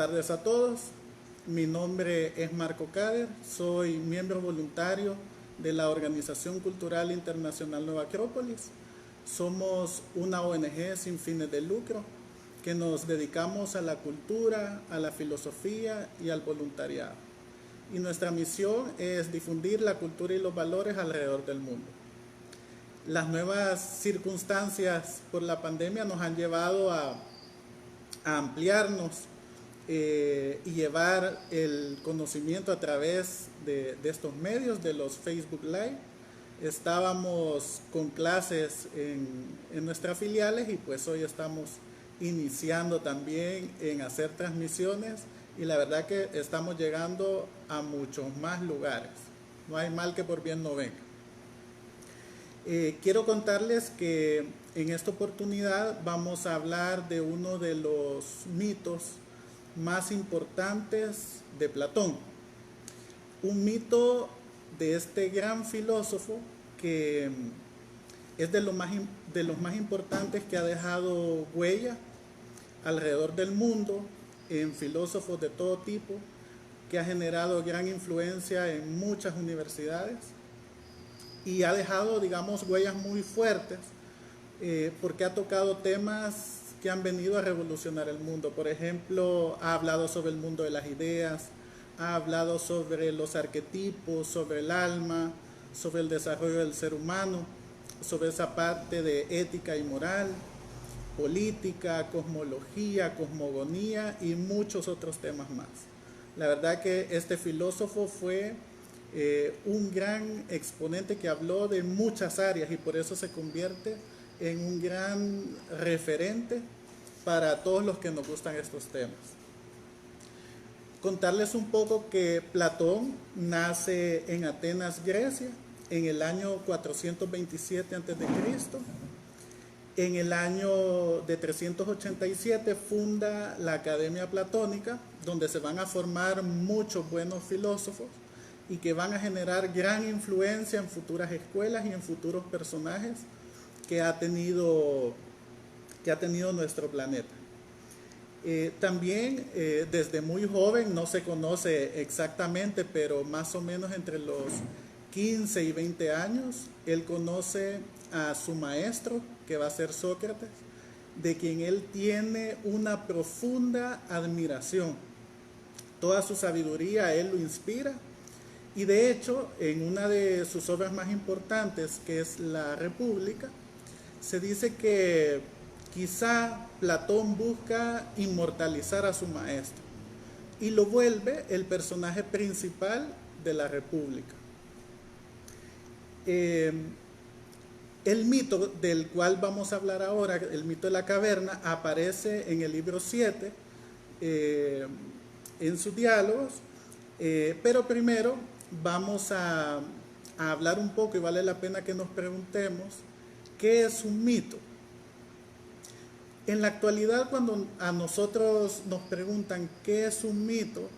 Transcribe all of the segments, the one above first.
tardes a todos. Mi nombre es Marco Cader, soy miembro voluntario de la Organización Cultural Internacional Nueva Acrópolis. Somos una ONG sin fines de lucro que nos dedicamos a la cultura, a la filosofía y al voluntariado. Y nuestra misión es difundir la cultura y los valores alrededor del mundo. Las nuevas circunstancias por la pandemia nos han llevado a ampliarnos y llevar el conocimiento a través de estos medios, de los Facebook Live. Estábamos con clases en nuestras filiales y pues hoy estamos iniciando también en hacer transmisiones y la verdad que estamos llegando a muchos más lugares. No hay mal que por bien no venga. Quiero contarles que en esta oportunidad vamos a hablar de uno de los mitos más importantes de Platón. Un mito de este gran filósofo que es de los más importantes que ha dejado huella alrededor del mundo en filósofos de todo tipo, que ha generado gran influencia en muchas universidades y ha dejado, digamos, huellas muy fuertes porque ha tocado temas que han venido a revolucionar el mundo. Por ejemplo, ha hablado sobre el mundo de las ideas, ha hablado sobre los arquetipos, sobre el alma, sobre el desarrollo del ser humano, sobre esa parte de ética y moral, política, cosmología, cosmogonía y muchos otros temas más. La verdad que este filósofo fue un gran exponente que habló de muchas áreas y por eso se convierte en un gran referente para todos los que nos gustan estos temas. Contarles un poco que Platón nace en Atenas, Grecia, en el año 427 a.C. En el año de 387 funda la Academia Platónica, donde se van a formar muchos buenos filósofos y que van a generar gran influencia en futuras escuelas y en futuros personajes que ha tenido nuestro planeta. También desde muy joven, no se conoce exactamente, pero más o menos entre los 15 y 20 años, él conoce a su maestro, que va a ser Sócrates, de quien él tiene una profunda admiración. Toda su sabiduría a él lo inspira y de hecho en una de sus obras más importantes, que es La República, se dice que quizá Platón busca inmortalizar a su maestro y lo vuelve el personaje principal de la República. El mito del cual vamos a hablar ahora, el mito de la caverna, aparece en el libro 7, en sus diálogos, pero primero vamos a hablar un poco y vale la pena que nos preguntemos ¿qué es un mito? En la actualidad, cuando a nosotros nos preguntan qué es un mito,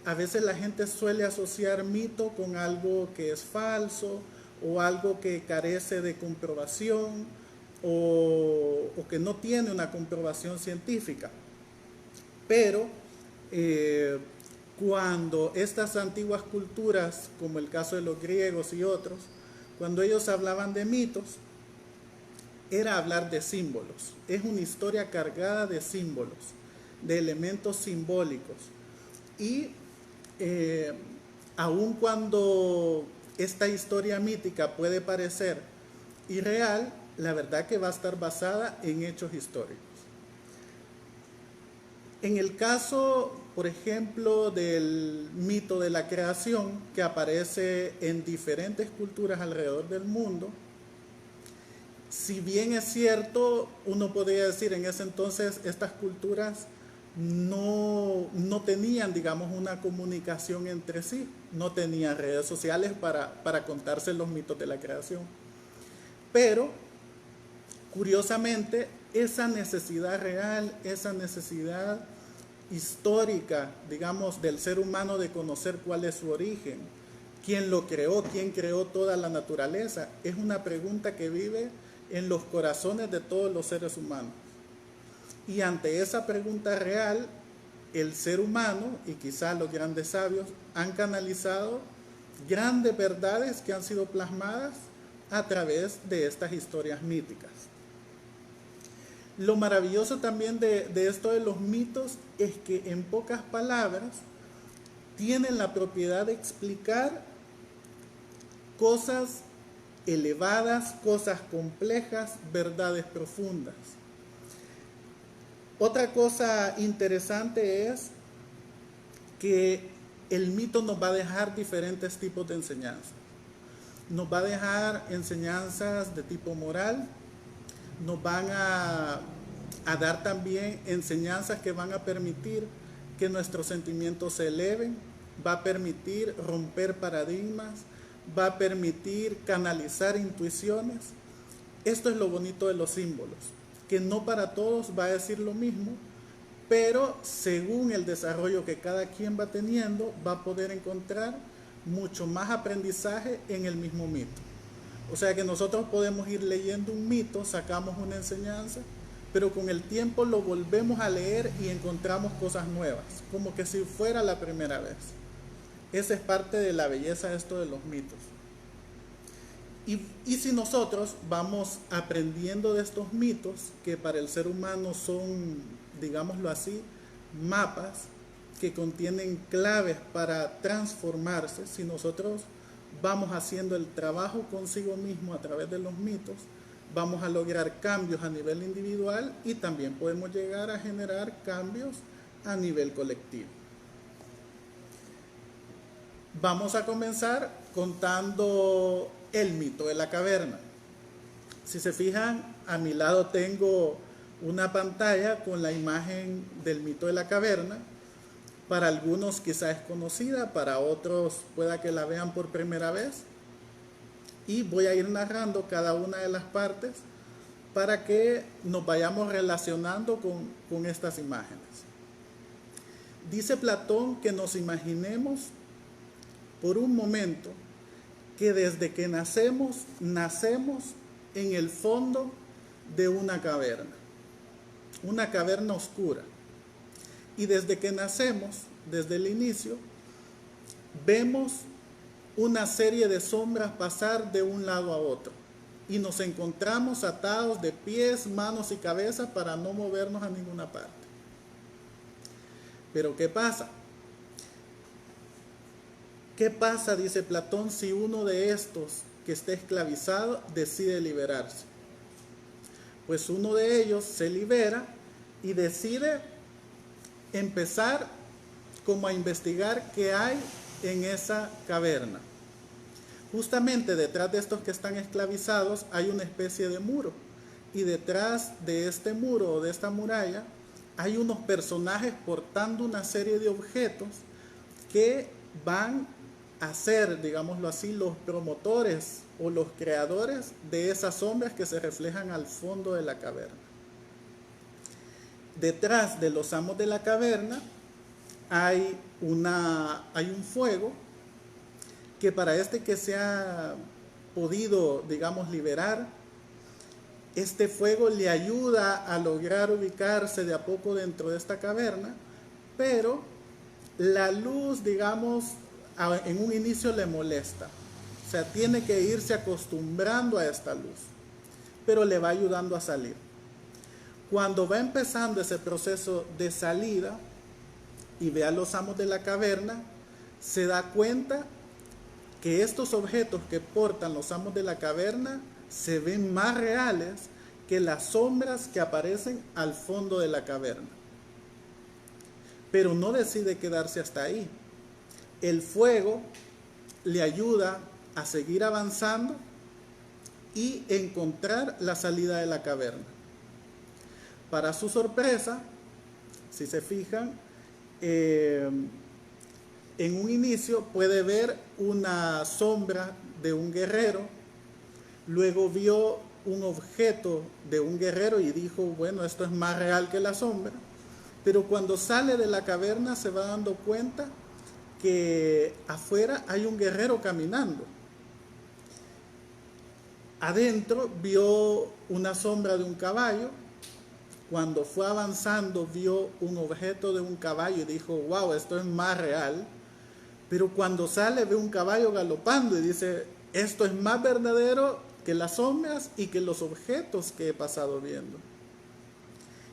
a veces la gente suele asociar mito con algo que es falso o algo que carece de comprobación o que no tiene una comprobación científica. Pero cuando estas antiguas culturas, como el caso de los griegos y otros, cuando ellos hablaban de mitos, era hablar de símbolos. Es una historia cargada de símbolos, de elementos simbólicos. Y aun cuando esta historia mítica puede parecer irreal, la verdad que va a estar basada en hechos históricos. En el caso, por ejemplo, del mito de la creación, que aparece en diferentes culturas alrededor del mundo, si bien es cierto, uno podría decir en ese entonces estas culturas no tenían, digamos, una comunicación entre sí, no tenían redes sociales para contarse los mitos de la creación. Pero, curiosamente, esa necesidad real, esa necesidad histórica, digamos, del ser humano de conocer cuál es su origen, quién lo creó, quién creó toda la naturaleza, es una pregunta que vive en los corazones de todos los seres humanos. Y ante esa pregunta real, el ser humano y quizá los grandes sabios han canalizado grandes verdades que han sido plasmadas a través de estas historias míticas. Lo maravilloso también de esto de los mitos es que en pocas palabras tienen la propiedad de explicar cosas elevadas, cosas complejas, verdades profundas. Otra cosa interesante es que el mito nos va a dejar diferentes tipos de enseñanzas. Nos va a dejar enseñanzas de tipo moral, nos van a dar también enseñanzas que van a permitir que nuestros sentimientos se eleven, va a permitir romper paradigmas, va a permitir canalizar intuiciones. Esto es lo bonito de los símbolos, que no para todos va a decir lo mismo, pero según el desarrollo que cada quien va teniendo, va a poder encontrar mucho más aprendizaje en el mismo mito. O sea que nosotros podemos ir leyendo un mito, sacamos una enseñanza, pero con el tiempo lo volvemos a leer y encontramos cosas nuevas, como que si fuera la primera vez. Esa es parte de la belleza de esto de los mitos. Y si nosotros vamos aprendiendo de estos mitos, que para el ser humano son, digámoslo así, mapas que contienen claves para transformarse, si nosotros vamos haciendo el trabajo consigo mismo a través de los mitos, vamos a lograr cambios a nivel individual y también podemos llegar a generar cambios a nivel colectivo. Vamos a comenzar contando el mito de la caverna. Si se fijan, a mi lado tengo una pantalla con la imagen del mito de la caverna. Para algunos quizá es conocida, para otros pueda que la vean por primera vez. Y voy a ir narrando cada una de las partes para que nos vayamos relacionando con estas imágenes. Dice Platón que nos imaginemos por un momento que desde que nacemos en el fondo de una caverna oscura. Y desde que nacemos, desde el inicio, vemos una serie de sombras pasar de un lado a otro. Y nos encontramos atados de pies, manos y cabeza para no movernos a ninguna parte. Pero ¿qué pasa? ¿Qué pasa, dice Platón, si uno de estos que está esclavizado decide liberarse? Pues uno de ellos se libera y decide empezar como a investigar qué hay en esa caverna. Justamente detrás de estos que están esclavizados hay una especie de muro, y detrás de este muro o de esta muralla hay unos personajes portando una serie de objetos que van a ser, digámoslo así, los promotores o los creadores de esas sombras que se reflejan al fondo de la caverna. Detrás de los amos de la caverna hay un fuego que para este que se ha podido, digamos, liberar, este fuego le ayuda a lograr ubicarse de a poco dentro de esta caverna, pero la luz, digamos, en un inicio le molesta. O sea, tiene que irse acostumbrando a esta luz, pero le va ayudando a salir. Cuando va empezando ese proceso de salida y ve a los amos de la caverna, se da cuenta que estos objetos que portan los amos de la caverna se ven más reales que las sombras que aparecen al fondo de la caverna. Pero no decide quedarse hasta ahí. El fuego le ayuda a seguir avanzando y encontrar la salida de la caverna. Para su sorpresa, si se fijan, en un inicio puede ver una sombra de un guerrero, luego vio un objeto de un guerrero y dijo, bueno, esto es más real que la sombra, pero cuando sale de la caverna se va dando cuenta que afuera hay un guerrero caminando. Adentro vio una sombra de un caballo cuando fue avanzando vio un objeto de un caballo y dijo, wow, esto es más real. Pero cuando sale ve un caballo galopando y dice, esto es más verdadero que las sombras y que los objetos que he pasado viendo.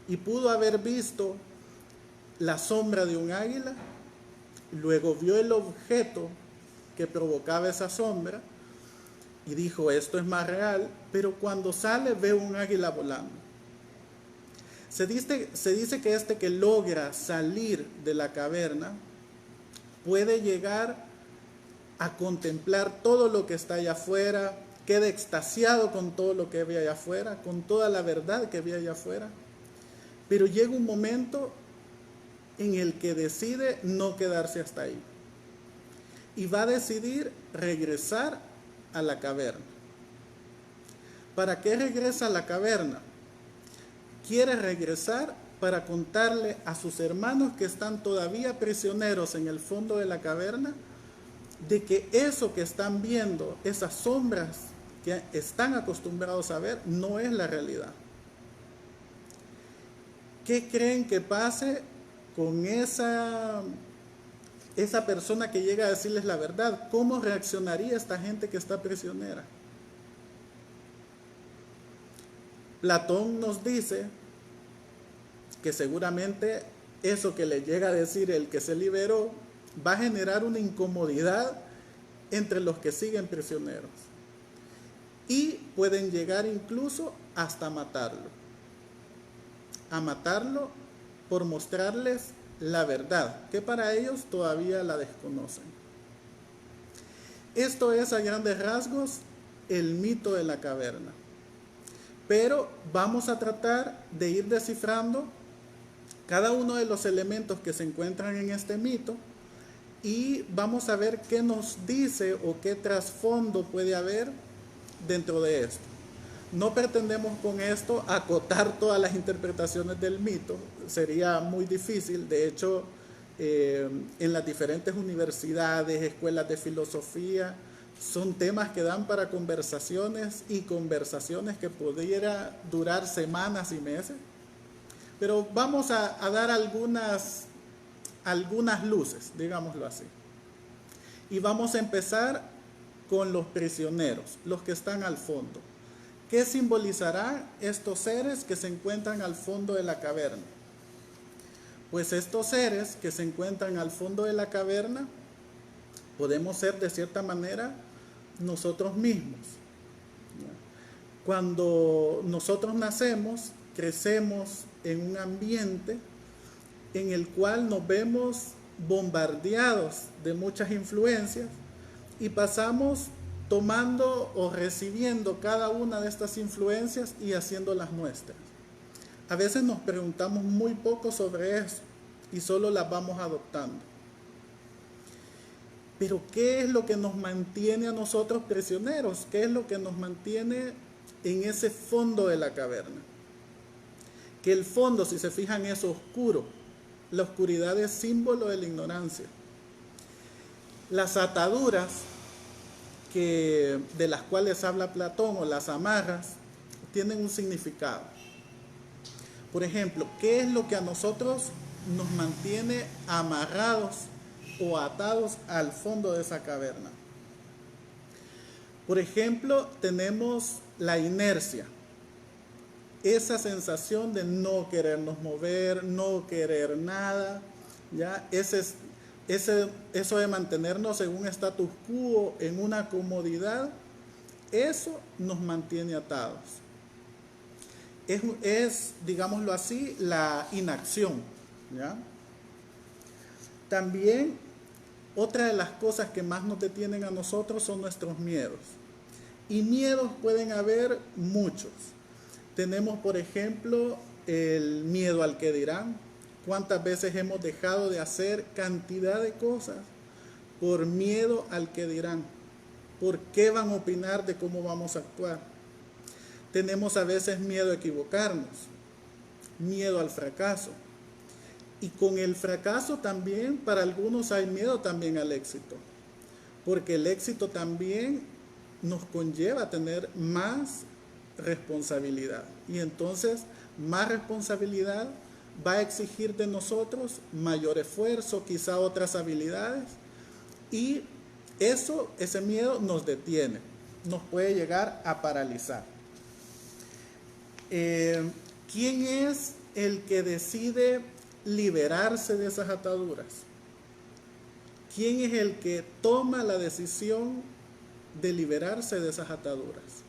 Y pudo haber visto la sombra de un águila, luego vio el objeto que provocaba esa sombra y dijo, esto es más real, pero cuando sale ve un águila volando. Se dice que este que logra salir de la caverna puede llegar a contemplar todo lo que está allá afuera, queda extasiado con todo lo que ve allá afuera, con toda la verdad que ve allá afuera, pero llega un momento en el que decide no quedarse hasta ahí y va a decidir regresar a la caverna. ¿Para qué regresa a la caverna? Quiere regresar para contarle a sus hermanos que están todavía prisioneros en el fondo de la caverna, de que eso que están viendo, esas sombras que están acostumbrados a ver, no es la realidad. ¿Qué creen que pase con esa persona que llega a decirles la verdad? ¿Cómo reaccionaría esta gente que está prisionera? Platón nos dice que seguramente eso que le llega a decir el que se liberó va a generar una incomodidad entre los que siguen prisioneros y pueden llegar incluso hasta matarlo, a matarlo por mostrarles la verdad, que para ellos todavía la desconocen. Esto es a grandes rasgos el mito de la caverna, pero vamos a tratar de ir descifrando cada uno de los elementos que se encuentran en este mito y vamos a ver qué nos dice o qué trasfondo puede haber dentro de esto. No pretendemos con esto acotar todas las interpretaciones del mito, sería muy difícil. De hecho, en las diferentes universidades, escuelas de filosofía, son temas que dan para conversaciones y conversaciones que pudiera durar semanas y meses. Pero vamos a dar algunas luces, digámoslo así. Y vamos a empezar con los prisioneros, los que están al fondo. ¿Qué simbolizarán estos seres que se encuentran al fondo de la caverna? Pues estos seres que se encuentran al fondo de la caverna podemos ser de cierta manera nosotros mismos. Cuando nosotros nacemos, crecemos en un ambiente en el cual nos vemos bombardeados de muchas influencias y pasamos tomando o recibiendo cada una de estas influencias y haciéndolas nuestras. A veces nos preguntamos muy poco sobre eso y solo las vamos adoptando. Pero ¿qué es lo que nos mantiene a nosotros prisioneros? ¿Qué es lo que nos mantiene en ese fondo de la caverna? Que el fondo, si se fijan, es oscuro. La oscuridad es símbolo de la ignorancia. Las ataduras de las cuales habla Platón, o las amarras, tienen un significado. Por ejemplo, ¿qué es lo que a nosotros nos mantiene amarrados o atados al fondo de esa caverna? Por ejemplo, tenemos la inercia, esa sensación de no querernos mover, no querer nada, ¿ya? Eso de mantenernos en un status quo, en una comodidad, eso nos mantiene atados. Es, digámoslo así, la inacción, ¿ya? También, otra de las cosas que más nos detienen a nosotros son nuestros miedos. Y miedos pueden haber muchos. Tenemos, por ejemplo, el miedo al que dirán. ¿Cuántas veces hemos dejado de hacer cantidad de cosas por miedo al que dirán? ¿Por qué van a opinar de cómo vamos a actuar? Tenemos a veces miedo a equivocarnos, miedo al fracaso. Y con el fracaso también, para algunos hay miedo también al éxito. Porque el éxito también nos conlleva a tener más responsabilidad. Y entonces más responsabilidad, va a exigir de nosotros mayor esfuerzo, quizá otras habilidades, y ese miedo nos detiene, nos puede llegar a paralizar. ¿Quién es el que decide liberarse de esas ataduras? ¿Quién es el que toma la decisión de liberarse de esas ataduras?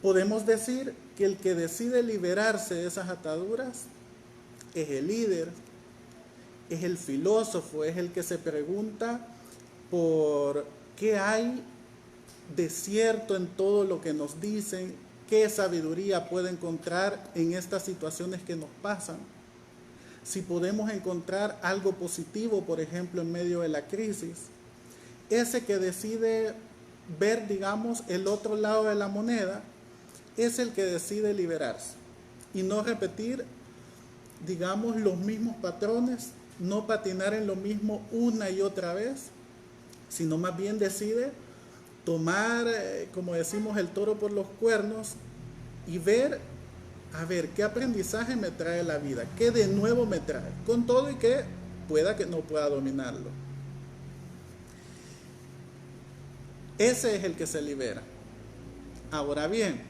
Podemos decir que el que decide liberarse de esas ataduras es el líder, es el filósofo, es el que se pregunta por qué hay de cierto en todo lo que nos dicen, qué sabiduría puede encontrar en estas situaciones que nos pasan. Si podemos encontrar algo positivo, por ejemplo, en medio de la crisis. Ese que decide ver, digamos, el otro lado de la moneda, es el que decide liberarse y no repetir, digamos, los mismos patrones, no patinar en lo mismo una y otra vez, sino más bien decide tomar, como decimos, el toro por los cuernos y ver, a ver, qué aprendizaje me trae la vida, qué de nuevo me trae, con todo y que pueda que no pueda dominarlo. Ese es el que se libera. Ahora bien,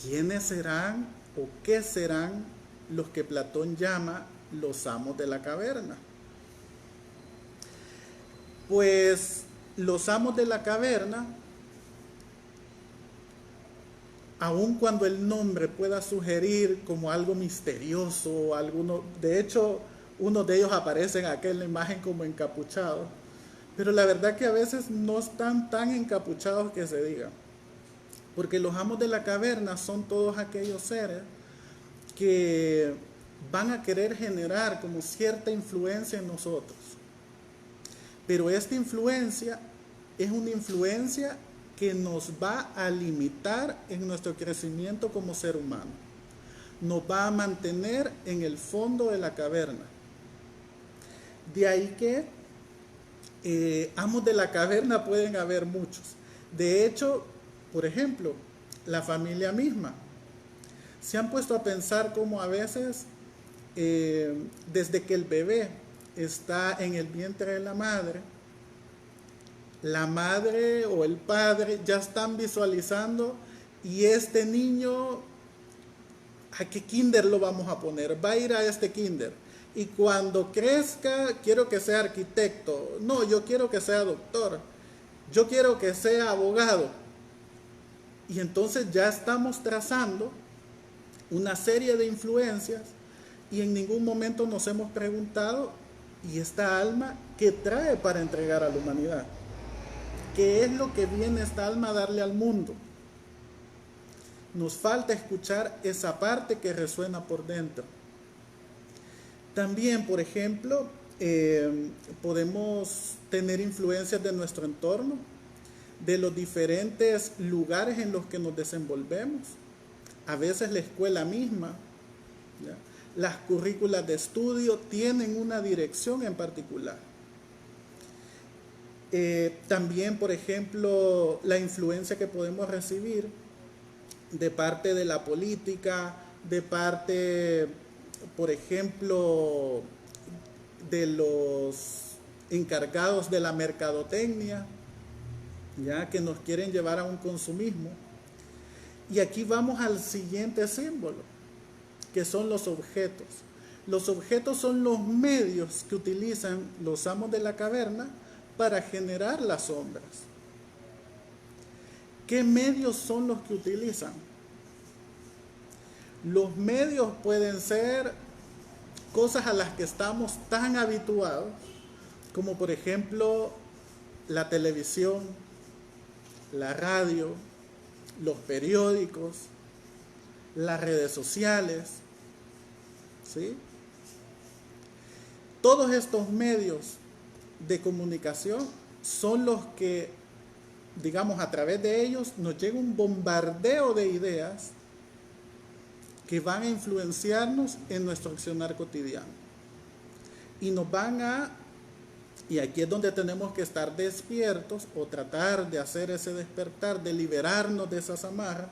¿quiénes serán o qué serán los que Platón llama los amos de la caverna? Pues los amos de la caverna, aun cuando el nombre pueda sugerir como algo misterioso, de hecho, uno de ellos aparece en aquella imagen como encapuchado, pero la verdad que a veces no están tan encapuchados que se diga, porque los amos de la caverna son todos aquellos seres que van a querer generar como cierta influencia en nosotros, pero esta influencia es una influencia que nos va a limitar en nuestro crecimiento como ser humano. Nos va a mantener en el fondo de la caverna. De ahí que amos de la caverna pueden haber muchos. De hecho, por ejemplo, la familia misma. ¿Se han puesto a pensar cómo a veces, desde que el bebé está en el vientre de la madre o el padre ya están visualizando, y este niño, ¿a qué kinder lo vamos a poner? Va a ir a este kinder, y cuando crezca quiero que sea arquitecto, no, yo quiero que sea doctor, yo quiero que sea abogado. Y entonces ya estamos trazando una serie de influencias, y en ningún momento nos hemos preguntado, ¿y esta alma qué trae para entregar a la humanidad? ¿Qué es lo que viene esta alma a darle al mundo? Nos falta escuchar esa parte que resuena por dentro. También, por ejemplo, podemos tener influencias de nuestro entorno, de los diferentes lugares en los que nos desenvolvemos. A veces la escuela misma, ¿ya? Las currículas de estudio tienen una dirección en particular. También, por ejemplo, la influencia que podemos recibir de parte de la política, de parte, por ejemplo, de los encargados de la mercadotecnia, ya que nos quieren llevar a un consumismo. Y aquí vamos al siguiente símbolo, que son los objetos. Los objetos son los medios que utilizan los amos de la caverna para generar las sombras. ¿Qué medios son los que utilizan? Los medios pueden ser cosas a las que estamos tan habituados, como por ejemplo la televisión, la radio, los periódicos, las redes sociales, ¿sí? Todos estos medios de comunicación son los que, digamos, a través de ellos nos llega un bombardeo de ideas que van a influenciarnos en nuestro accionar cotidiano. Y nos van a, y aquí es donde tenemos que estar despiertos o tratar de hacer ese despertar, de liberarnos de esas amarras,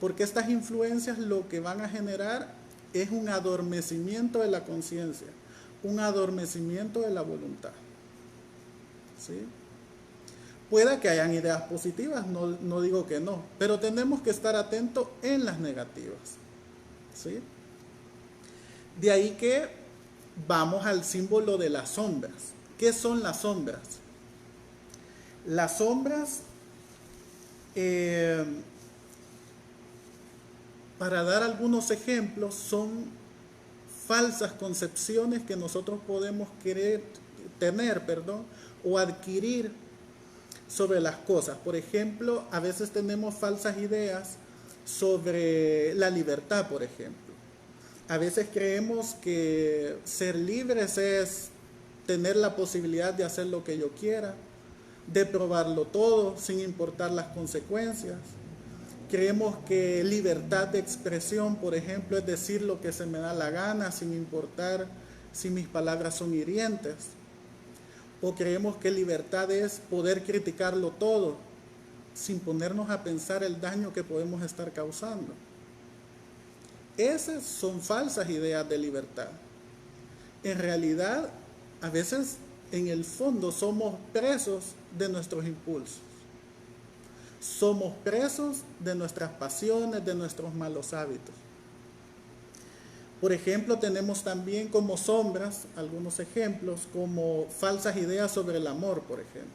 porque estas influencias lo que van a generar es un adormecimiento de la conciencia, un adormecimiento de la voluntad. ¿Sí? Pueda que hayan ideas positivas, no digo que no, pero tenemos que estar atentos en las negativas. ¿Sí? De ahí que vamos al símbolo de las sombras. ¿Qué son las sombras? Las sombras, para dar algunos ejemplos, son falsas concepciones que nosotros podemos tener, o adquirir sobre las cosas. Por ejemplo, a veces tenemos falsas ideas sobre la libertad, por ejemplo. A veces creemos que ser libres es tener la posibilidad de hacer lo que yo quiera, de probarlo todo sin importar las consecuencias. Creemos que libertad de expresión, por ejemplo, es decir lo que se me da la gana sin importar si mis palabras son hirientes. O creemos que libertad es poder criticarlo todo sin ponernos a pensar el daño que podemos estar causando. Esas son falsas ideas de libertad. En realidad, a veces en el fondo somos presos de nuestros impulsos. Somos presos de nuestras pasiones, de nuestros malos hábitos. Por ejemplo, tenemos también como sombras, algunos ejemplos, como falsas ideas sobre el amor, por ejemplo.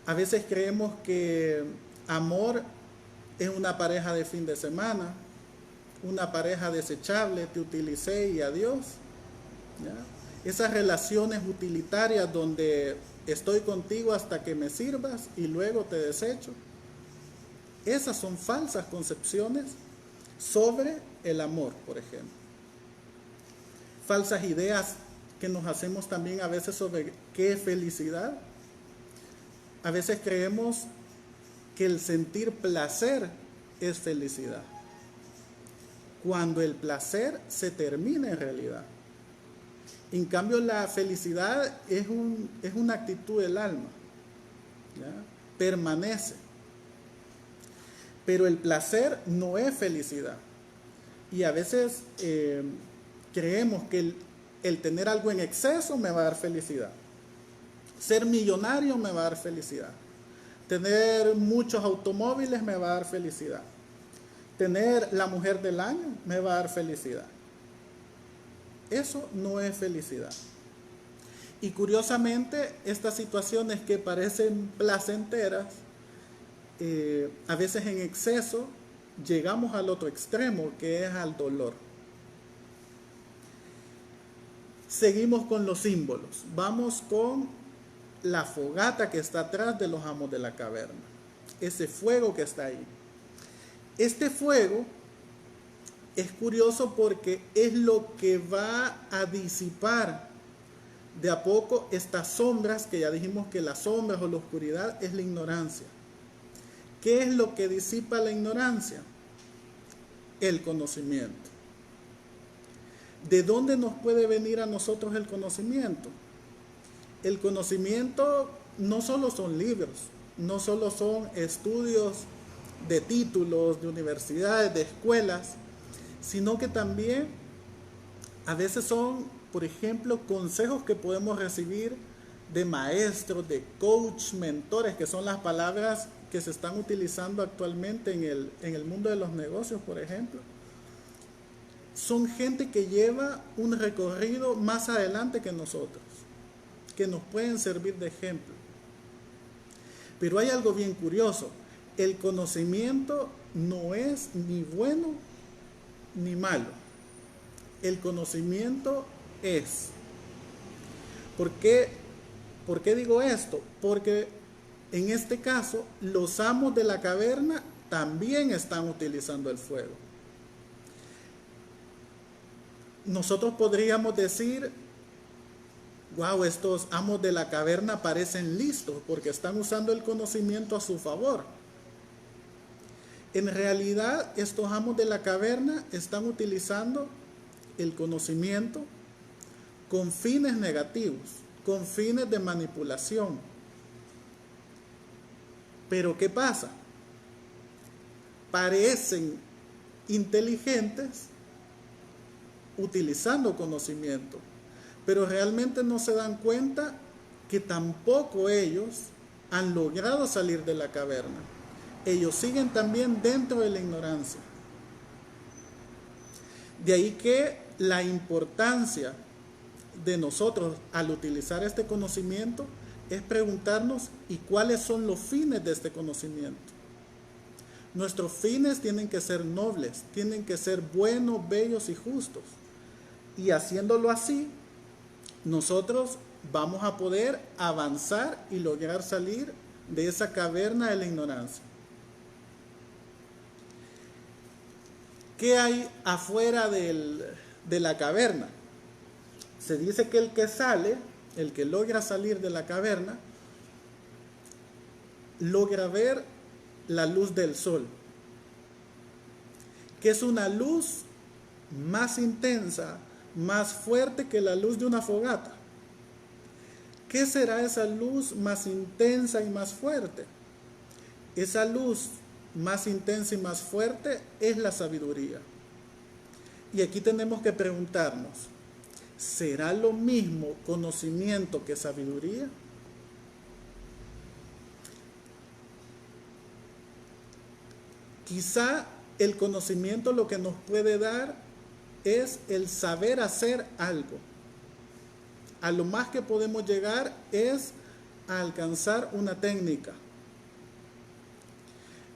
A veces creemos que amor es una pareja de fin de semana, una pareja desechable, te utilicé y adiós. ¿Ya? Esas relaciones utilitarias donde estoy contigo hasta que me sirvas y luego te desecho. Esas son falsas concepciones sobre el amor, por ejemplo. Falsas ideas que nos hacemos también a veces sobre qué es felicidad. A veces creemos que el sentir placer es felicidad, cuando el placer se termina en realidad. En cambio, la felicidad es una actitud del alma, ¿ya? Permanece. Pero el placer no es felicidad. Y a veces creemos que el tener algo en exceso me va a dar felicidad. Ser millonario me va a dar felicidad. Tener muchos automóviles me va a dar felicidad. Tener la mujer del año me va a dar felicidad. Eso no es felicidad. Y curiosamente, estas situaciones que parecen placenteras, a veces en exceso, llegamos al otro extremo, que es al dolor. Seguimos con los símbolos. Vamos con la fogata que está atrás de los amos de la caverna. Ese fuego que está ahí. Este fuego es curioso porque es lo que va a disipar de a poco estas sombras, que ya dijimos que las sombras o la oscuridad es la ignorancia. ¿Qué es lo que disipa la ignorancia? El conocimiento. ¿De dónde nos puede venir a nosotros el conocimiento? El conocimiento no solo son libros, no solo son estudios de títulos, de universidades, de escuelas, sino que también a veces son, por ejemplo, consejos que podemos recibir de maestros, de coach, mentores, que son las palabras que se están utilizando actualmente en el mundo de los negocios, por ejemplo. Son gente que lleva un recorrido más adelante que nosotros, que nos pueden servir de ejemplo. Pero hay algo bien curioso. El conocimiento no es ni bueno ni malo. El conocimiento es. ¿Por qué digo esto? Porque en este caso, los amos de la caverna también están utilizando el fuego. Nosotros podríamos decir, wow, estos amos de la caverna parecen listos porque están usando el conocimiento a su favor. En realidad, estos amos de la caverna están utilizando el conocimiento con fines negativos, con fines de manipulación. Pero ¿qué pasa? parecen inteligentes utilizando conocimiento, pero realmente no se dan cuenta que tampoco ellos han logrado salir de la caverna. Ellos siguen también dentro de la ignorancia. De ahí que la importancia de nosotros al utilizar este conocimiento es preguntarnos ¿y cuáles son los fines de este conocimiento? Nuestros fines tienen que ser nobles, tienen que ser buenos, bellos y justos. Y haciéndolo así, nosotros vamos a poder avanzar y lograr salir de esa caverna de la ignorancia. ¿Qué hay afuera de la caverna? Se dice que el que sale, el que logra salir de la caverna, logra ver la luz del sol, que es una luz más intensa, más fuerte que la luz de una fogata. ¿Qué será esa luz más intensa y más fuerte? Esa luz más intensa y más fuerte es la sabiduría. Y aquí tenemos que preguntarnos, ¿será lo mismo conocimiento que sabiduría? Quizá el conocimiento lo que nos puede dar es el saber hacer algo. A lo más que podemos llegar es a alcanzar una técnica.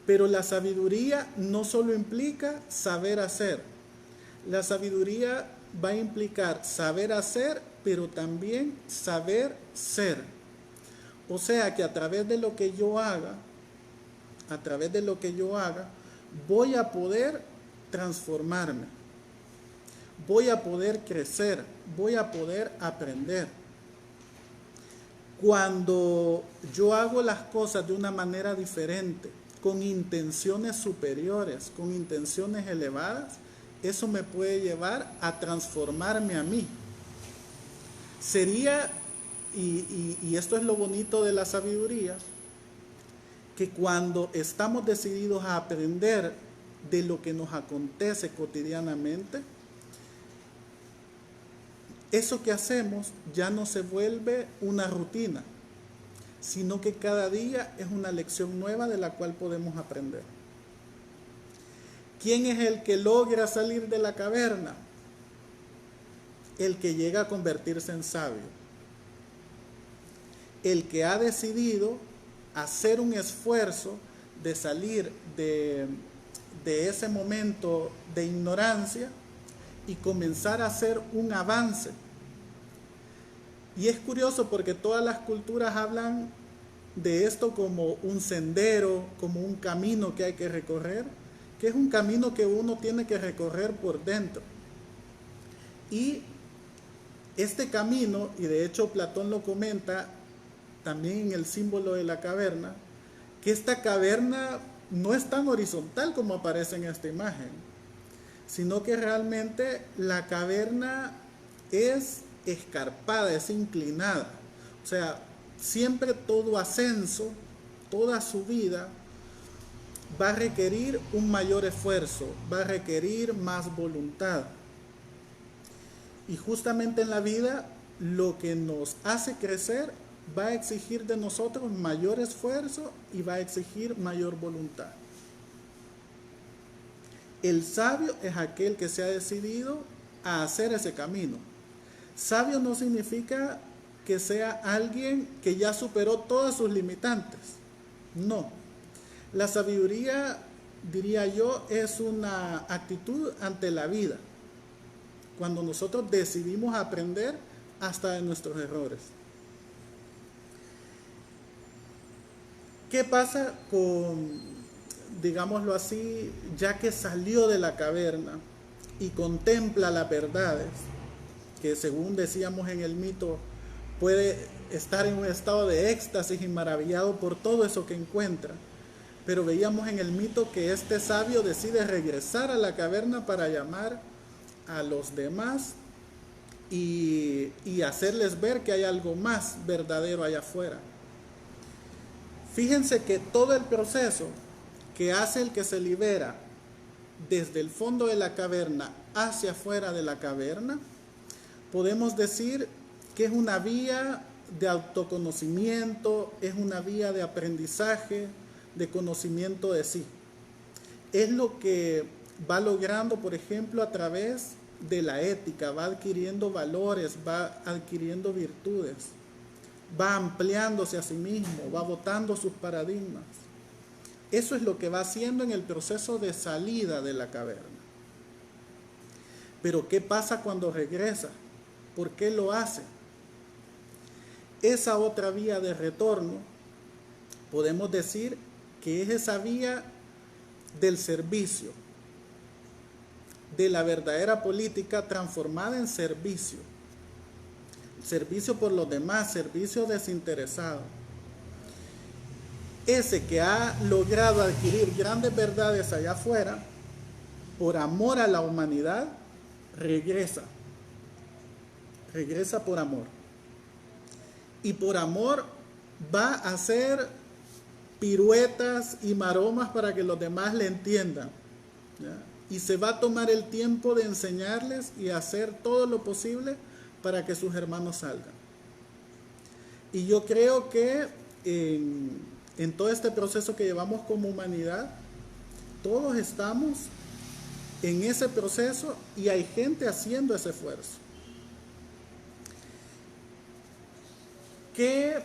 Pero la sabiduría no solo implica saber hacer. La sabiduría va a implicar saber hacer, pero también saber ser. O sea que a través de lo que yo haga, voy a poder transformarme, voy a poder crecer, voy a poder aprender. Cuando yo hago las cosas de una manera diferente, con intenciones superiores, con intenciones elevadas, eso me puede llevar a transformarme a mí. Sería, y esto es lo bonito de la sabiduría, que cuando estamos decididos a aprender de lo que nos acontece cotidianamente, eso que hacemos ya no se vuelve una rutina, sino que cada día es una lección nueva de la cual podemos aprender. ¿Quién es el que logra salir de la caverna? El que llega a convertirse en sabio. El que ha decidido hacer un esfuerzo de salir de ese momento de ignorancia y comenzar a hacer un avance. Y es curioso porque todas las culturas hablan de esto como un sendero, como un camino que hay que recorrer, que es un camino que uno tiene que recorrer por dentro. Y este camino, y de hecho Platón lo comenta también en el símbolo de la caverna, que esta caverna no es tan horizontal como aparece en esta imagen, sino que realmente la caverna es escarpada, es inclinada. O sea, siempre todo ascenso, toda subida va a requerir un mayor esfuerzo, va a requerir más voluntad. Y justamente en la vida, lo que nos hace crecer va a exigir de nosotros mayor esfuerzo y va a exigir mayor voluntad. El sabio es aquel que se ha decidido a hacer ese camino. Sabio no significa que sea alguien que ya superó todas sus limitantes. No. La sabiduría, diría yo, es una actitud ante la vida. Cuando nosotros decidimos aprender hasta de nuestros errores. ¿Qué pasa con, digámoslo así, ya que salió de la caverna y contempla las verdades, que según decíamos en el mito, puede estar en un estado de éxtasis y maravillado por todo eso que encuentra? Pero veíamos en el mito que este sabio decide regresar a la caverna para llamar a los demás y hacerles ver que hay algo más verdadero allá afuera. Fíjense que todo el proceso que hace el que se libera desde el fondo de la caverna hacia afuera de la caverna, podemos decir que es una vía de autoconocimiento, es una vía de aprendizaje, de conocimiento de sí. Es lo que va logrando, por ejemplo, a través de la ética, va adquiriendo valores, va adquiriendo virtudes, va ampliándose a sí mismo, va botando sus paradigmas. Eso es lo que va haciendo en el proceso de salida de la caverna. Pero ¿qué pasa cuando regresa? ¿Por qué lo hace? Esa otra vía de retorno, podemos decir que es esa vía del servicio, de la verdadera política transformada en servicio. Servicio por los demás, servicio desinteresado. Ese que ha logrado adquirir grandes verdades allá afuera, por amor a la humanidad, regresa por amor. Y por amor va a hacer piruetas y maromas para que los demás le entiendan, ¿ya? Y se va a tomar el tiempo de enseñarles y hacer todo lo posible para que sus hermanos salgan. Y yo creo que en todo este proceso que llevamos como humanidad, todos estamos en ese proceso y hay gente haciendo ese esfuerzo. ¿Qué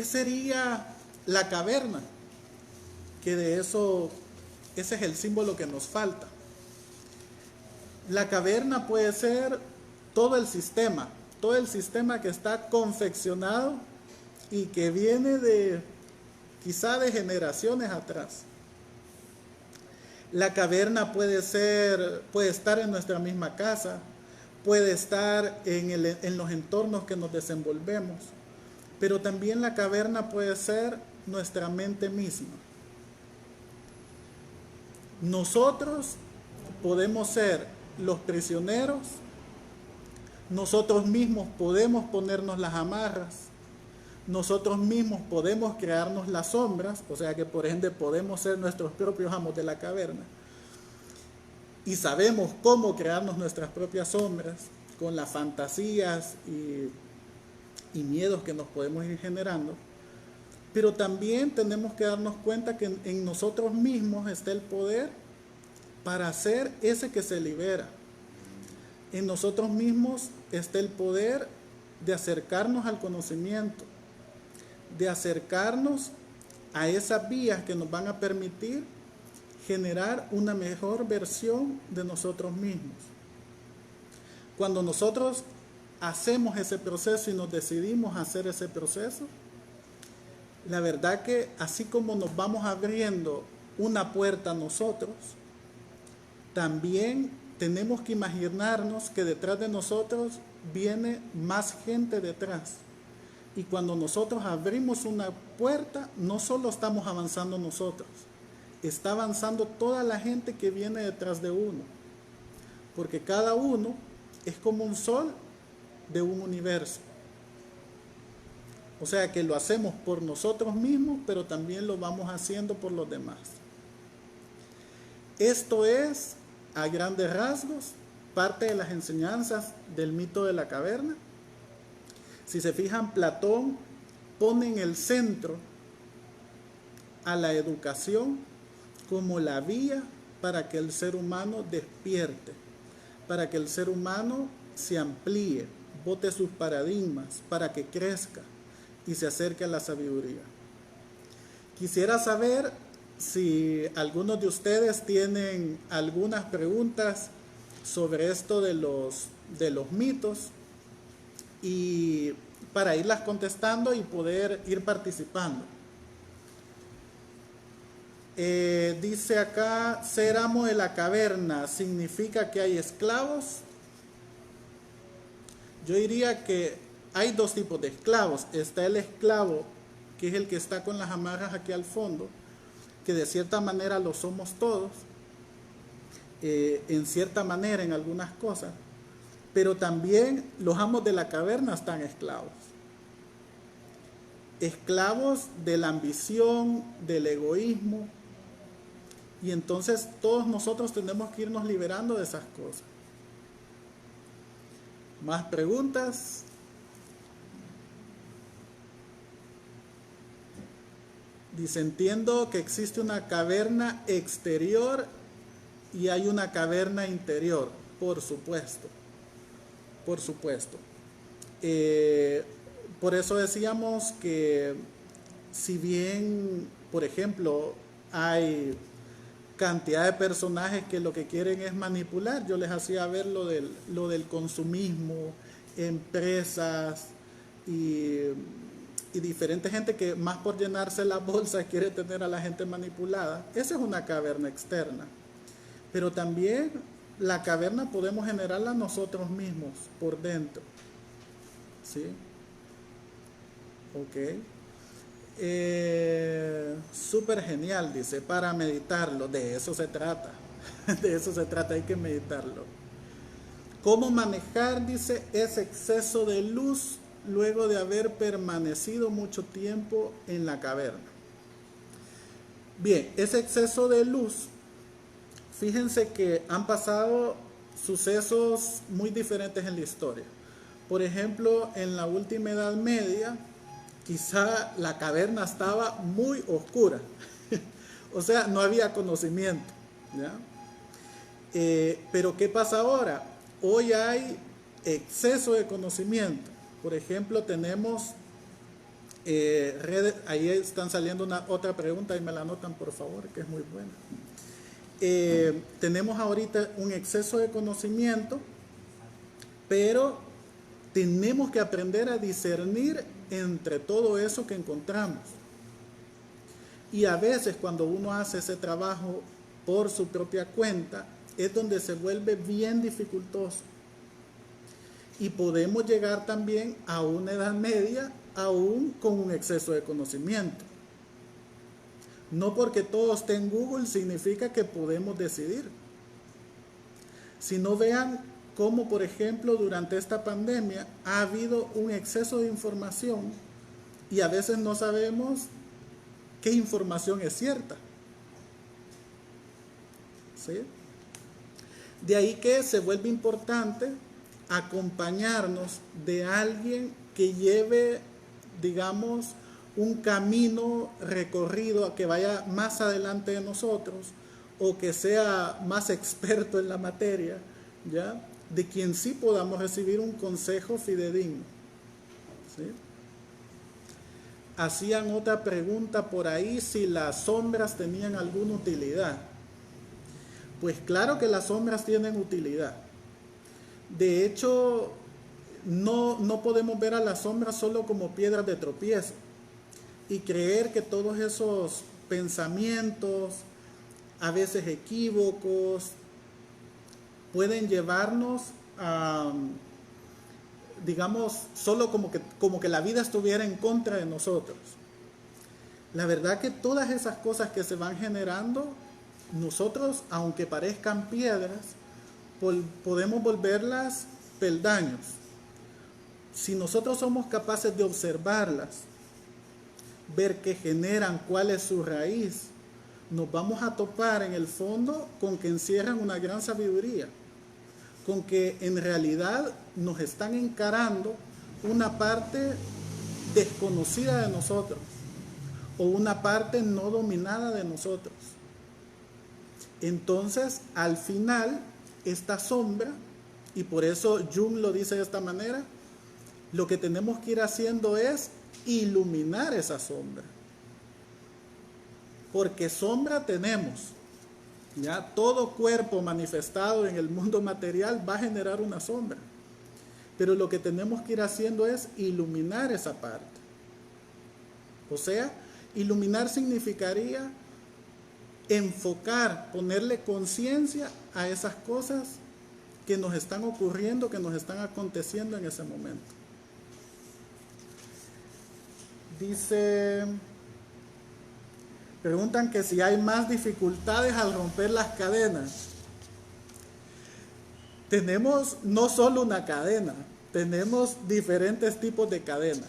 sería la caverna? Que de eso, ese es el símbolo que nos falta. La caverna puede ser todo el sistema que está confeccionado y que viene quizá de generaciones atrás. La caverna puede estar en nuestra misma casa, puede estar en los entornos que nos desenvolvemos, pero también la caverna puede ser nuestra mente misma. Nosotros podemos ser los prisioneros, nosotros mismos podemos ponernos las amarras, nosotros mismos podemos crearnos las sombras, o sea que por ende podemos ser nuestros propios amos de la caverna. Y sabemos cómo crearnos nuestras propias sombras con las fantasías y miedos que nos podemos ir generando. Pero también tenemos que darnos cuenta que en nosotros mismos está el poder para ser ese que se libera. En nosotros mismos está el poder de acercarnos al conocimiento, de acercarnos a esas vías que nos van a permitir generar una mejor versión de nosotros mismos. Cuando nosotros hacemos ese proceso y nos decidimos a hacer ese proceso, la verdad que así como nos vamos abriendo una puerta a nosotros, también tenemos que imaginarnos que detrás de nosotros viene más gente detrás. Y cuando nosotros abrimos una puerta, no solo estamos avanzando nosotros, está avanzando toda la gente que viene detrás de uno. Porque cada uno es como un sol de un universo. O sea que lo hacemos por nosotros mismos, pero también lo vamos haciendo por los demás. Esto es, a grandes rasgos, parte de las enseñanzas del mito de la caverna. Si se fijan, Platón pone en el centro a la educación como la vía para que el ser humano despierte, para que el ser humano se amplíe, bote sus paradigmas, para que crezca y se acerque a la sabiduría. Quisiera saber si algunos de ustedes tienen algunas preguntas sobre esto de los mitos, y para irlas contestando y poder ir participando. Dice acá, ser amo de la caverna significa que hay esclavos. Yo diría que hay dos tipos de esclavos. Está el esclavo, que es el que está con las amarras aquí al fondo, que de cierta manera lo somos todos, en cierta manera en algunas cosas, pero también los amos de la caverna están esclavos. Esclavos de la ambición, del egoísmo, Y entonces todos nosotros tenemos que irnos liberando de esas cosas. ¿Más preguntas? Dice, entiendo que existe una caverna exterior y hay una caverna interior. Por supuesto. Por supuesto. Por eso decíamos que si bien, por ejemplo, hay cantidad de personajes que lo que quieren es manipular, yo les hacía ver lo del consumismo, empresas y diferente gente que más por llenarse la bolsa quiere tener a la gente manipulada. Esa es una caverna externa. Pero también la caverna podemos generarla nosotros mismos por dentro. ¿Sí? Ok. Súper genial, dice, para meditarlo. De eso se trata. De eso se trata, hay que meditarlo. ¿Cómo manejar, dice, ese exceso de luz luego de haber permanecido mucho tiempo en la caverna? Bien, ese exceso de luz, fíjense que han pasado sucesos muy diferentes en la historia. Por ejemplo, en la última Edad Media, quizá la caverna estaba muy oscura. O sea, no había conocimiento, ¿ya? Pero ¿qué pasa ahora? Hoy hay exceso de conocimiento. Por ejemplo, tenemos redes, ahí están saliendo otra pregunta, y me la anotan por favor, que es muy buena. Tenemos ahorita un exceso de conocimiento, pero tenemos que aprender a discernir entre todo eso que encontramos. Y a veces cuando uno hace ese trabajo por su propia cuenta, es donde se vuelve bien dificultoso. Y podemos llegar también a una edad media aún con un exceso de conocimiento. No porque todo esté en Google significa que podemos decidir. Si no, vean cómo, por ejemplo, durante esta pandemia ha habido un exceso de información y a veces no sabemos qué información es cierta. ¿Sí? De ahí que se vuelve importante acompañarnos de alguien que lleve, digamos, un camino recorrido, que vaya más adelante de nosotros o que sea más experto en la materia, ¿ya? De quien sí podamos recibir un consejo fidedigno. ¿Sí? Hacían otra pregunta por ahí, si las sombras tenían alguna utilidad. Pues claro que las sombras tienen utilidad. De hecho, no podemos ver a las sombras solo como piedras de tropiezo y creer que todos esos pensamientos, a veces equívocos, pueden llevarnos a, digamos, solo como que la vida estuviera en contra de nosotros. La verdad que todas esas cosas que se van generando, nosotros, aunque parezcan piedras, podemos volverlas peldaños. Si nosotros somos capaces de observarlas, ver qué generan, cuál es su raíz, nos vamos a topar en el fondo con que encierran una gran sabiduría, con que en realidad nos están encarando una parte desconocida de nosotros o una parte no dominada de nosotros. Entonces, al final, esta sombra, y por eso Jung lo dice de esta manera, lo que tenemos que ir haciendo es iluminar esa sombra. Porque sombra tenemos. Ya todo cuerpo manifestado en el mundo material va a generar una sombra. Pero lo que tenemos que ir haciendo es iluminar esa parte. O sea, iluminar significaría enfocar, ponerle conciencia a esas cosas que nos están ocurriendo, que nos están aconteciendo en ese momento. Dice, preguntan que si hay más dificultades al romper las cadenas. Tenemos no solo una cadena, tenemos diferentes tipos de cadena.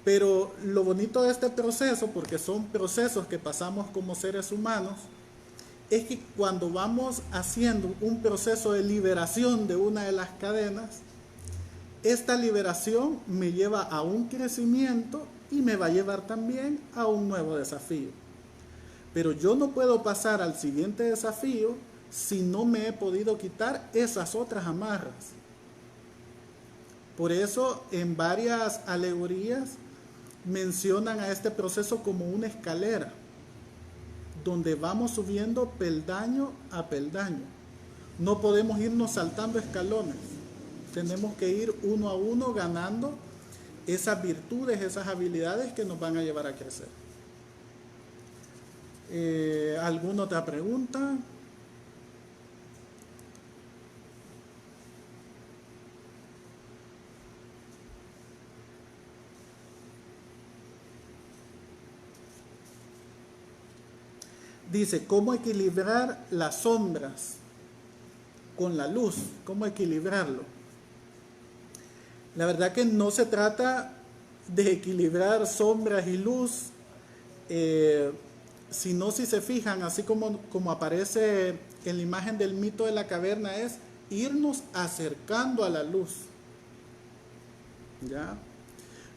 Pero lo bonito de este proceso, porque son procesos que pasamos como seres humanos, es que cuando vamos haciendo un proceso de liberación de una de las cadenas, esta liberación me lleva a un crecimiento y me va a llevar también a un nuevo desafío. Pero yo no puedo pasar al siguiente desafío si no me he podido quitar esas otras amarras. Por eso en varias alegorías mencionan a este proceso como una escalera, donde vamos subiendo peldaño a peldaño. No podemos irnos saltando escalones. Tenemos que ir uno a uno ganando esas virtudes, esas habilidades que nos van a llevar a crecer. ¿Alguna otra pregunta? Dice, ¿cómo equilibrar las sombras con la luz? ¿Cómo equilibrarlo? La verdad que no se trata de equilibrar sombras y luz, sino si se fijan, así como aparece en la imagen del mito de la caverna, es irnos acercando a la luz. ¿Ya?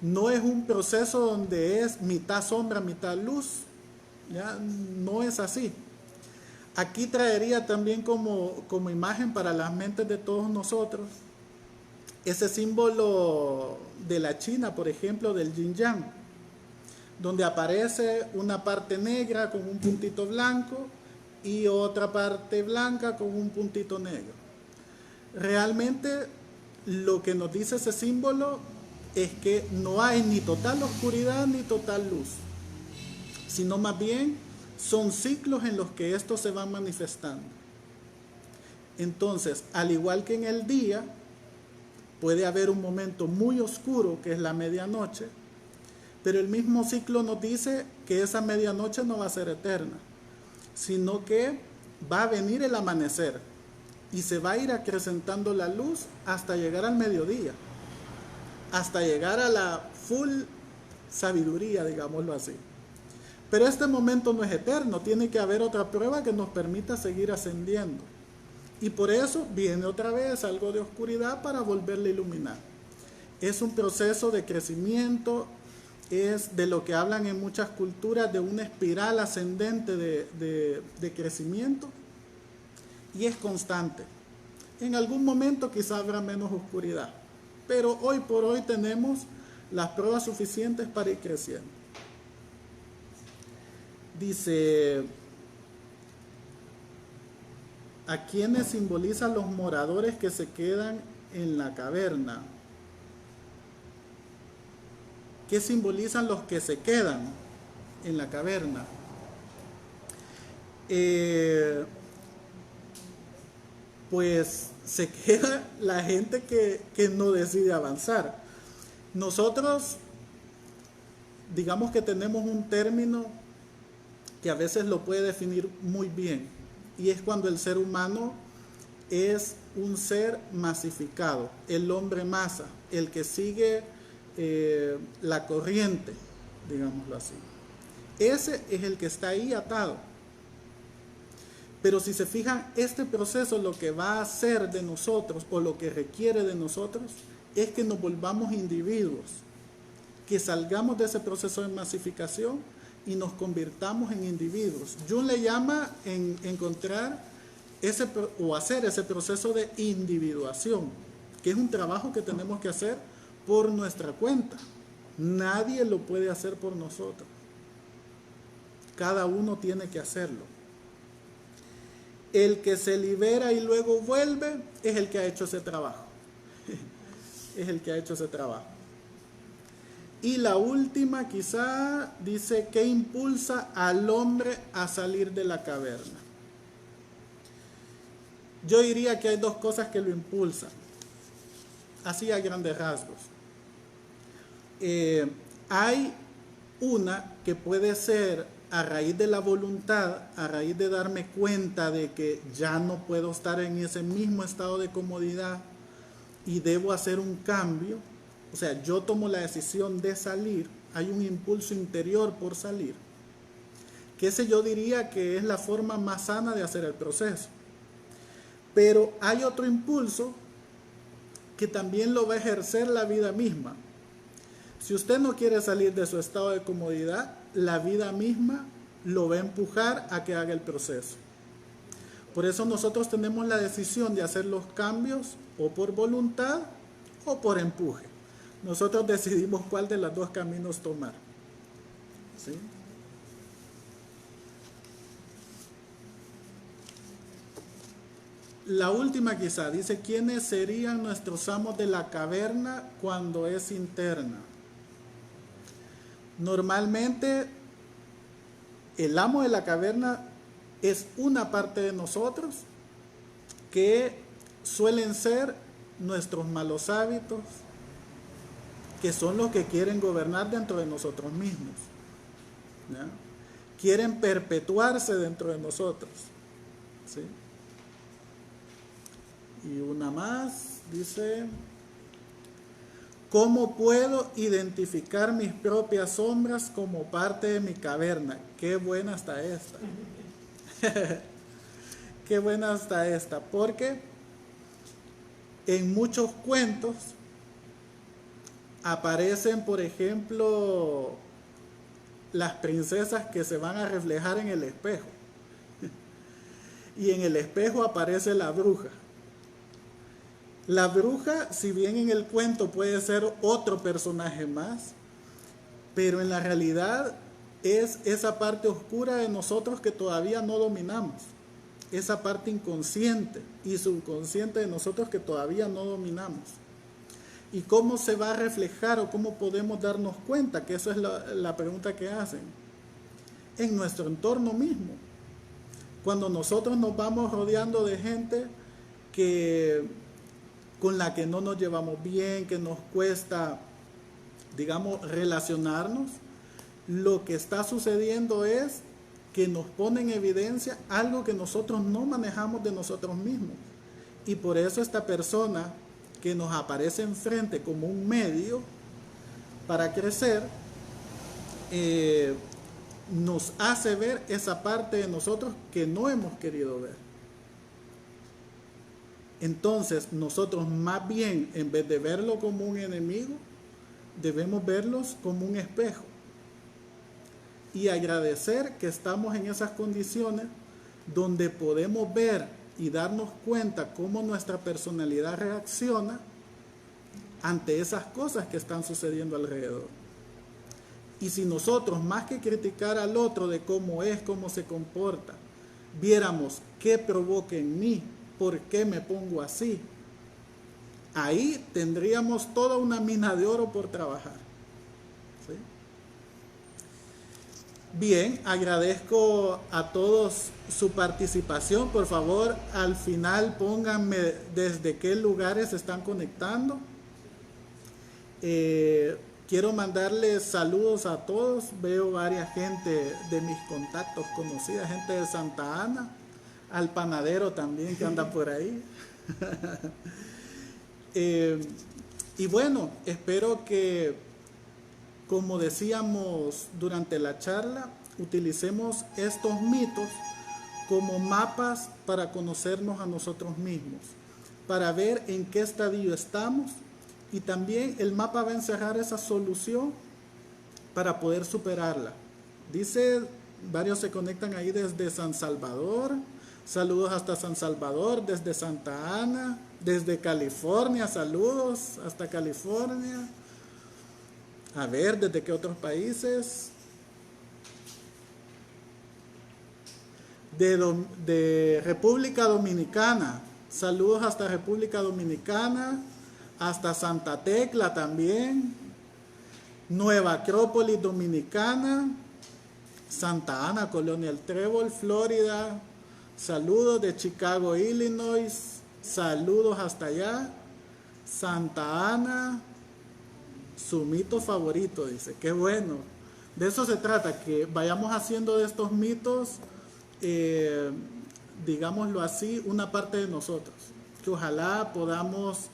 No es un proceso donde es mitad sombra, mitad luz. ¿Ya? No es así. Aquí traería también como imagen para las mentes de todos nosotros ese símbolo de la China, por ejemplo, del yin yang, donde aparece una parte negra con un puntito blanco y otra parte blanca con un puntito negro. Realmente lo que nos dice ese símbolo es que no hay ni total oscuridad ni total luz, sino más bien son ciclos en los que esto se va manifestando. Entonces, al igual que en el día, puede haber un momento muy oscuro que es la medianoche, pero el mismo ciclo nos dice que esa medianoche no va a ser eterna, sino que va a venir el amanecer y se va a ir acrecentando la luz hasta llegar al mediodía, hasta llegar a la full sabiduría, digámoslo así. Pero este momento no es eterno, tiene que haber otra prueba que nos permita seguir ascendiendo. Y por eso viene otra vez algo de oscuridad para volverle a iluminar. Es un proceso de crecimiento, es de lo que hablan en muchas culturas de una espiral ascendente de crecimiento, y es constante. En algún momento quizá habrá menos oscuridad, pero hoy por hoy tenemos las pruebas suficientes para ir creciendo. Dice, ¿a quiénes simbolizan los moradores que se quedan en la caverna? ¿Qué simbolizan los que se quedan en la caverna? Pues se queda la gente que no decide avanzar. Nosotros, digamos que tenemos un término que a veces lo puede definir muy bien, y es cuando el ser humano es un ser masificado, el hombre masa, el que sigue la corriente, digámoslo así. Ese es el que está ahí atado. Pero si se fijan, este proceso lo que va a hacer de nosotros, o lo que requiere de nosotros, es que nos volvamos individuos, que salgamos de ese proceso de masificación y nos convirtamos en individuos. Jung le llama en encontrar o hacer ese proceso de individuación, que es un trabajo que tenemos que hacer por nuestra cuenta. Nadie lo puede hacer por nosotros. Cada uno tiene que hacerlo. El que se libera y luego vuelve es el que ha hecho ese trabajo. Es el que ha hecho ese trabajo. Y la última quizá dice, ¿qué impulsa al hombre a salir de la caverna? Yo diría que hay dos cosas que lo impulsan, así a grandes rasgos. Hay una que puede ser a raíz de la voluntad, a raíz de darme cuenta de que ya no puedo estar en ese mismo estado de comodidad y debo hacer un cambio. O sea, yo tomo la decisión de salir, hay un impulso interior por salir. que ese yo diría que es la forma más sana de hacer el proceso. Pero hay otro impulso que también lo va a ejercer la vida misma. Si usted no quiere salir de su estado de comodidad, la vida misma lo va a empujar a que haga el proceso. Por eso nosotros tenemos la decisión de hacer los cambios o por voluntad o por empuje. Nosotros decidimos cuál de los dos caminos tomar. ¿Sí? La última quizá, dice, ¿quiénes serían nuestros amos de la caverna cuando es interna? Normalmente, el amo de la caverna es una parte de nosotros que suelen ser nuestros malos hábitos, que son los que quieren gobernar dentro de nosotros mismos, ¿ya? Quieren perpetuarse dentro de nosotros, ¿sí? Y una más, dice, ¿cómo puedo identificar mis propias sombras como parte de mi caverna? Qué buena está esta. Qué buena está esta, porque en muchos cuentos aparecen, por ejemplo, las princesas que se van a reflejar en el espejo. Y en el espejo aparece la bruja. La bruja, si bien en el cuento puede ser otro personaje más, pero en la realidad es esa parte oscura de nosotros que todavía no dominamos. Esa parte inconsciente y subconsciente de nosotros que todavía no dominamos. ¿Y cómo se va a reflejar o cómo podemos darnos cuenta? Que esa es la pregunta que hacen. En nuestro entorno mismo. Cuando nosotros nos vamos rodeando de gente con la que no nos llevamos bien, que nos cuesta, digamos, relacionarnos, lo que está sucediendo es que nos pone en evidencia algo que nosotros no manejamos de nosotros mismos. Y por eso esta persona que nos aparece enfrente como un medio para crecer, nos hace ver esa parte de nosotros que no hemos querido ver. Entonces, nosotros más bien, en vez de verlo como un enemigo, debemos verlos como un espejo. Y agradecer que estamos en esas condiciones donde podemos ver y darnos cuenta cómo nuestra personalidad reacciona ante esas cosas que están sucediendo alrededor. Y si nosotros, más que criticar al otro de cómo es, cómo se comporta, viéramos qué provoca en mí, por qué me pongo así, ahí tendríamos toda una mina de oro por trabajar. ¿Sí? Bien, agradezco a todos su participación. Por favor, al final pónganme desde qué lugares se están conectando. Quiero mandarles saludos a todos. Veo varias gente de mis contactos conocida, gente de Santa Ana, al panadero también que anda por ahí. Y bueno, espero que, como decíamos durante la charla, utilicemos estos mitos como mapas para conocernos a nosotros mismos, para ver en qué estadio estamos, y también el mapa va a encerrar esa solución para poder superarla. Dice, varios se conectan ahí desde San Salvador. Saludos hasta San Salvador, desde Santa Ana, desde California, saludos hasta California. A ver, ¿desde qué otros países? De República Dominicana, saludos hasta República Dominicana, hasta Santa Tecla también, Nueva Acrópolis Dominicana, Santa Ana, Colonia El Trébol, Florida. Saludos de Chicago, Illinois. Saludos hasta allá. Santa Ana. Su mito favorito, dice. Qué bueno. De eso se trata, que vayamos haciendo de estos mitos, digámoslo así, una parte de nosotros. Que ojalá podamos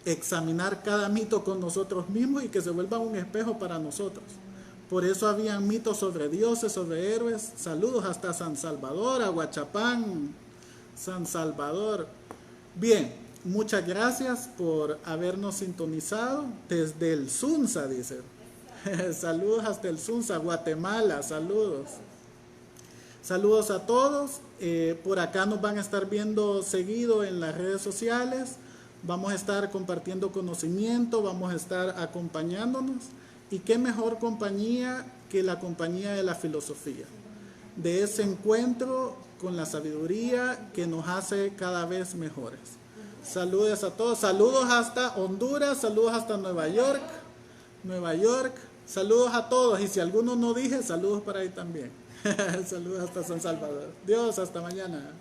examinar cada mito con nosotros mismos y que se vuelva un espejo para nosotros. Por eso habían mitos sobre dioses, sobre héroes. Saludos hasta San Salvador, Aguachapán, San Salvador. Bien, muchas gracias por habernos sintonizado desde el Sunza, dice. Saludos hasta el Sunza, Guatemala, saludos. Saludos a todos. Por acá nos van a estar viendo seguido en las redes sociales. Vamos a estar compartiendo conocimiento, vamos a estar acompañándonos. Y qué mejor compañía que la compañía de la filosofía, de ese encuentro con la sabiduría que nos hace cada vez mejores. Saludos a todos, saludos hasta Honduras, saludos hasta Nueva York, saludos a todos. Y si alguno no dije, saludos para ahí también. Saludos hasta San Salvador. Dios, hasta mañana.